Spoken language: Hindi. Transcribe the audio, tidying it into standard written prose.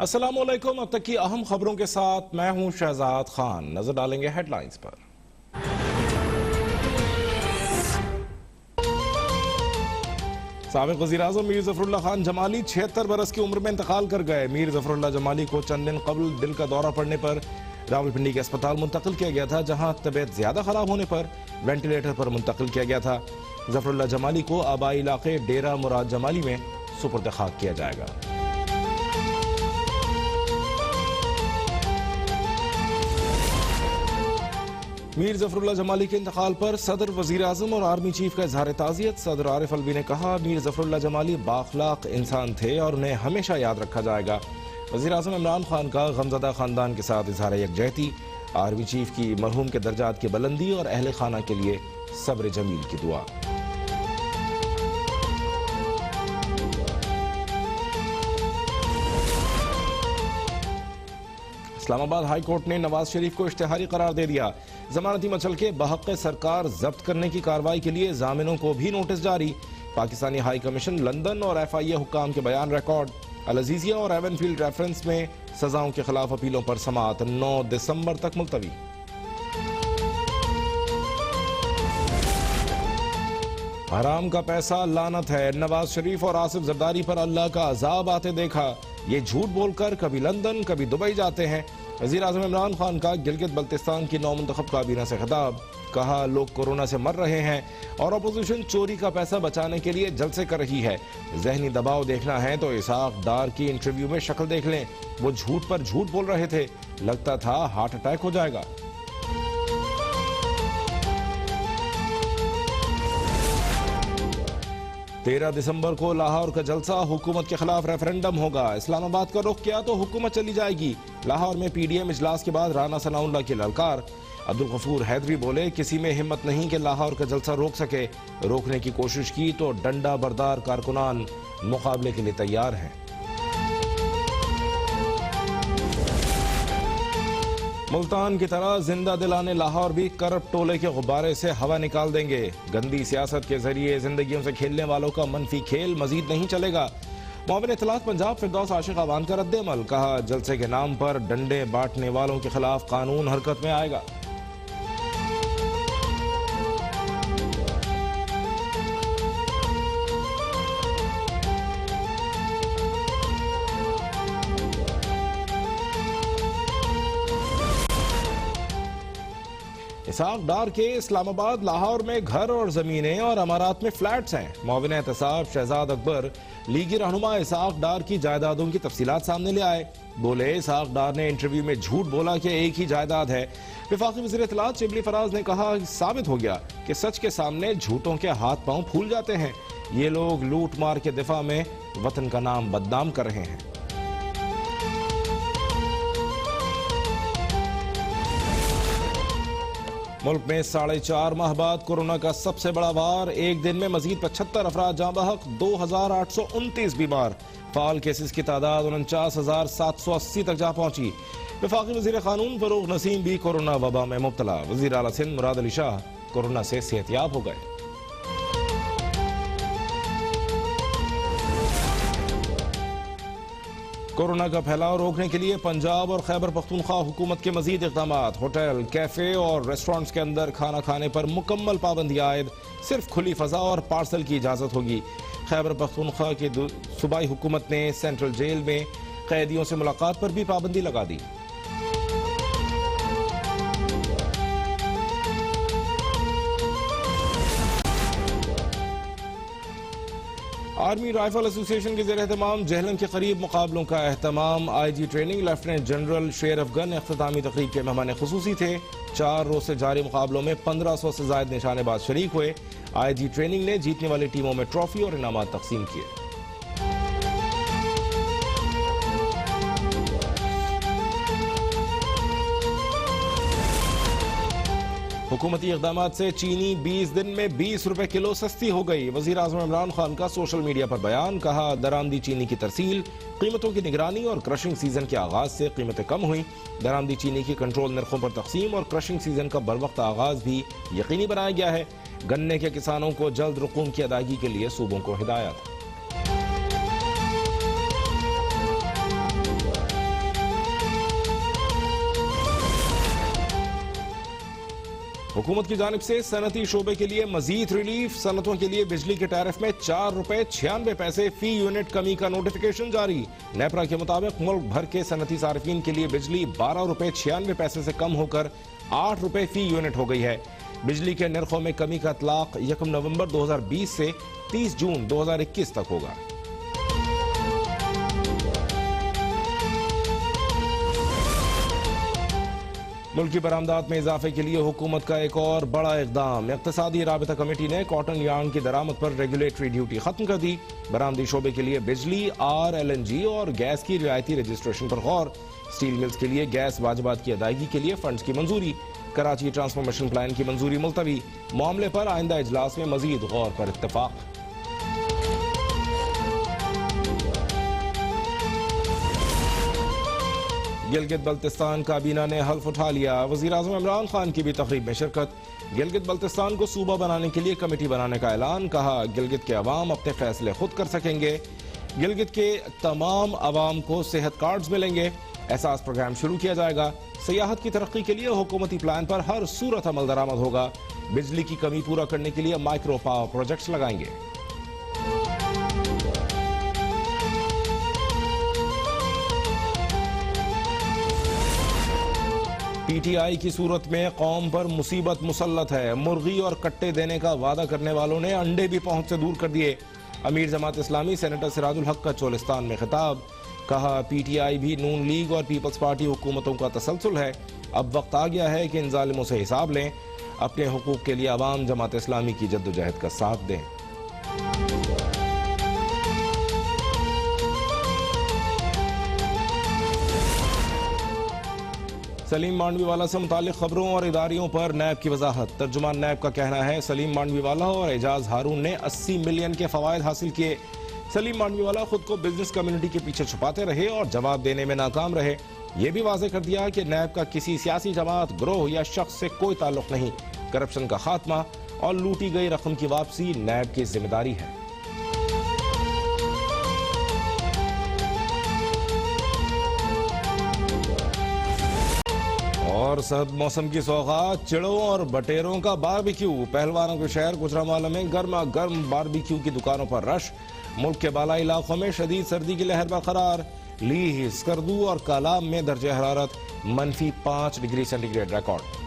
अस्सलामुअलैकुम। अब तक की अहम खबरों के साथ मैं हूं शहजाद खान। नजर डालेंगे हेडलाइंस पर। साबिक वज़ीर-ए-आज़म मीर ज़फ़रुल्लाह खान जमाली 76 बरस की उम्र में इंतकाल कर गए। मीर ज़फ़रुल्लाह जमाली को चंद दिन कबल दिल का दौरा पड़ने पर रावलपिंडी के अस्पताल मुंतकिल किया गया था, जहां तबीयत ज्यादा खराब होने पर वेंटिलेटर पर मुंतकिल किया गया था। ज़फ़रुल्लाह जमाली को आबाई इलाके डेरा मुराद जमाली में सुपुर्द खाक किया जाएगा। मीर ज़फ़रुल्लाह जमाली के इंतकाल पर सदर, वज़ीर-ए-आज़म और आर्मी चीफ का इज़हार ताज़ियत। सदर आरिफ अलवी ने कहा, मीर ज़फ़रुल्लाह जमाली बाअखलाक इंसान थे और उन्हें हमेशा याद रखा जाएगा। वज़ीर-ए-आज़म इमरान खान का गमज़दा खानदान के साथ इज़हार यकजहती। आर्मी चीफ की मरहूम के दर्जात की बुलंदी और अहले खाना के लिए सब्र जमील की दुआ। इस्लामाबाद हाई कोर्ट ने नवाज शरीफ को इश्तिहारी करार दे दिया। जमानती मचल के बहक़ सरकार जब्त करने की कार्रवाई के लिए जामिनों को भी नोटिस जारी। पाकिस्तानी हाई कमीशन लंदन और FIA हुक्काम के बयान रिकॉर्ड। अल-अज़ीज़िया और एवनफील्ड रेफरेंस में सजाओं के खिलाफ अपीलों पर समाअत 9 दिसंबर तक मुलतवी। हराम का पैसा लानत है। नवाज शरीफ और आसिफ जरदारी पर अल्लाह का अजाब आते देखा। ये झूठ बोलकर कभी लंदन कभी दुबई जाते हैं। वज़ीर-ए-आज़म इमरान खान का गिलगित बल्तिस्तान की नौमुंतखब काबीना से खिताब। कहा, लोग कोरोना से मर रहे हैं और अपोजिशन चोरी का पैसा बचाने के लिए जलसे कर रही है। जहनी दबाव देखना है तो इसाक डार की इंटरव्यू में शक्ल देख लें। वो झूठ पर झूठ बोल रहे थे, लगता था हार्ट अटैक हो जाएगा। तेरह दिसंबर को लाहौर का जलसा, हुकूमत के खिलाफ रेफरेंडम होगा। इस्लामाबाद का रुख किया तो हुकूमत चली जाएगी। लाहौर में PDM इजलास के बाद राना सनाउल्लाह की ललकार। अब्दुल गफूर हैदरी बोले, किसी में हिम्मत नहीं कि लाहौर का जलसा रोक सके। रोकने की कोशिश की तो डंडा बरदार कारकुनान मुकाबले के लिए तैयार हैं। मुल्तान की तरह जिंदा दिलाने लाहौर भी करप्ट टोले के गुब्बारे से हवा निकाल देंगे। गंदी सियासत के जरिए जिंदगियों से खेलने वालों का मनफी खेल मजीद नहीं चलेगा। मुआविन इत्तलात पंजाब फिरदौस आशिक अवान का रद्द-ए-अमल। कहा, जलसे के नाम पर डंडे बांटने वालों के खिलाफ कानून हरकत में आएगा। इसाक डार के इस्लामाबाद, लाहौर में घर और जमीनें और अमारात में फ्लैट्स हैं। मुआविन एहतसाब शहजाद अकबर लीगी रहनुमा इसाक डार की जायदादों की तफसीलात सामने ले आए। बोले, इसाक डार ने इंटरव्यू में झूठ बोला कि एक ही जायदाद है। वफाकी वज़ीर इत्तलात शिबली फराज ने कहा, साबित हो गया कि सच के सामने झूठों के हाथ पांव फूल जाते हैं। ये लोग लूट मार के दिफा में वतन का नाम बदनाम कर रहे हैं। मुल्क में 4.5 माह बाद कोरोना का सबसे बड़ा वार। एक दिन में मजीद 75 अफराद जाँ बहक, 2829 बीमार। फाल केसेस की तादाद 49,780 तक जा पहुंची। वफाकी वज़ीर कानून फरूग नसीम भी कोरोना वबा में मुब्तला। वज़ीर आला सिंध मुराद अली शाह कोरोना से सेहतियाब हो गए। कोरोना का फैलाव रोकने के लिए पंजाब और खैबर पख्तूनख्वा हुकूमत के मजीद इक़दाम। होटल, कैफे और रेस्टोरेंट्स के अंदर खाना खाने पर मुकम्मल पाबंदी आयद। सिर्फ खुली फजा और पार्सल की इजाज़त होगी। खैबर पख्तूनख्वा की सूबाई हुकूमत ने सेंट्रल जेल में कैदियों से मुलाकात पर भी पाबंदी लगा दी। आर्मी राइफल एसोसिएशन के ज़ेर एहतमाम जहलम के करीब मुकाबलों का एहतमाम। IG ट्रेनिंग लेफ्टिनेंट जनरल शेर अफगन इख्तितामी तकरीब के मेहमान खुसूसी थे। 4 रोज से जारी मुकाबलों में 1500 से जायद निशानेबाज शरीक हुए। IG ट्रेनिंग ने जीतने वाली टीमों में ट्रॉफी और इनामात तकसीम किए। हुकूमती इक़दामात से चीनी 20 दिन में 20 रुपए किलो सस्ती हो गई। वज़ीर-ए-आज़म इमरान खान का सोशल मीडिया पर बयान। कहा, दरामदी चीनी की तरसील, कीमतों की निगरानी और क्रशिंग सीजन के आगाज से कीमतें कम हुई। दरामदी चीनी की कंट्रोल नरखों पर तकसीम और क्रशिंग सीजन का बरवक्त आगाज भी यकीनी बनाया गया है। गन्ने के किसानों को जल्द रकूम की अदायगी के लिए सूबों को हिदायत। हुकूमत की जानिब से सनती शोबे के लिए मजीद रिलीफ। सनतों के लिए बिजली के टैरिफ में ₹4.96 फी यूनिट कमी का नोटिफिकेशन जारी। नेपरा के मुताबिक मुल्क भर के सनती सार्फिन के लिए बिजली ₹12.96 से कम होकर ₹8 फी यूनिट हो गई है। बिजली के निर्खों में कमी का इतलाक 1 नवंबर 2020 से 30 जून 2021 तक होगा। मुल्की बरामदात में इजाफे के लिए हुकूमत का एक और बड़ा इकदाम। इक्तिसादी राबिता कमेटी ने कॉटन यार्न की दरामद पर रेगुलेटरी ड्यूटी खत्म कर दी। बरामदी शोबे के लिए बिजली, LNG और गैस की रियायती रजिस्ट्रेशन पर गौर। स्टील मिल्स के लिए गैस वाजिबात की अदायगी के लिए फंड्स की मंजूरी। कराची ट्रांसफॉर्मेशन प्लान की मंजूरी मुलतवी। मामले पर आइंदा इजलास में मजीद गौर पर इत्तेफाक। गिलगित बल्तिस्तान काबीना ने हल्फ उठा लिया। वज़ीर आज़म इमरान खान की भी तकरीब में शिरकत। गिलगित बल्तिस्तान को सूबा बनाने के लिए कमेटी बनाने का ऐलान। कहा, गिलगित के अवाम अपने फैसले खुद कर सकेंगे। गिलगित के तमाम अवाम को सेहत कार्ड्स मिलेंगे। एहसास प्रोग्राम शुरू किया जाएगा। सियाहत की तरक्की के लिए हुकूमती प्लान पर हर सूरत अमल दरामद होगा। बिजली की कमी पूरा करने के लिए माइक्रो पावर प्रोजेक्ट्स लगाएंगे। PTI की सूरत में कौम पर मुसीबत मुसल्लत है। मुर्गी और कट्टे देने का वादा करने वालों ने अंडे भी पहुंच से दूर कर दिए। अमीर जमात इस्लामी सेनेटर सिराजुल हक का चोलिस्तान में खिताब। कहा, PTI भी नून लीग और पीपल्स पार्टी हुकूमतों का तसलसल है। अब वक्त आ गया है कि इन जालिमों से हिसाब लें। अपने हुकूक के लिए अवाम जमात इस्लामी की जद्दोजहद का साथ दें। सलीम मांडवीवाला से मुतालिक खबरों और इदारियों पर नैब की वजाहत। तर्जुमान नैब का कहना है, सलीम मांडवीवाला और एजाज हारून ने 80 मिलियन के फवायद हासिल किए। सलीम मांडवीवाला खुद को बिजनेस कम्युनिटी के पीछे छुपाते रहे और जवाब देने में नाकाम रहे। यह भी वाज़ेह कर दिया कि नैब का किसी सियासी जमात, ग्रोह या शख्स से कोई ताल्लुक नहीं। करप्शन का खात्मा और लूटी गई रकम की वापसी नैब की जिम्मेदारी है। और सर्द मौसम की सौगात, चिड़ों और बटेरों का बारबेक्यू। पहलवानों के शहर गुजरांवाला में गर्मा गर्म बारबेक्यू की दुकानों पर रश। मुल्क के बालाई इलाकों में शदीद सर्दी की लहर बरकरार। लीह, स्कर्दू और कालाब में दर्जे हरारत -5 डिग्री सेंटीग्रेड रिकॉर्ड।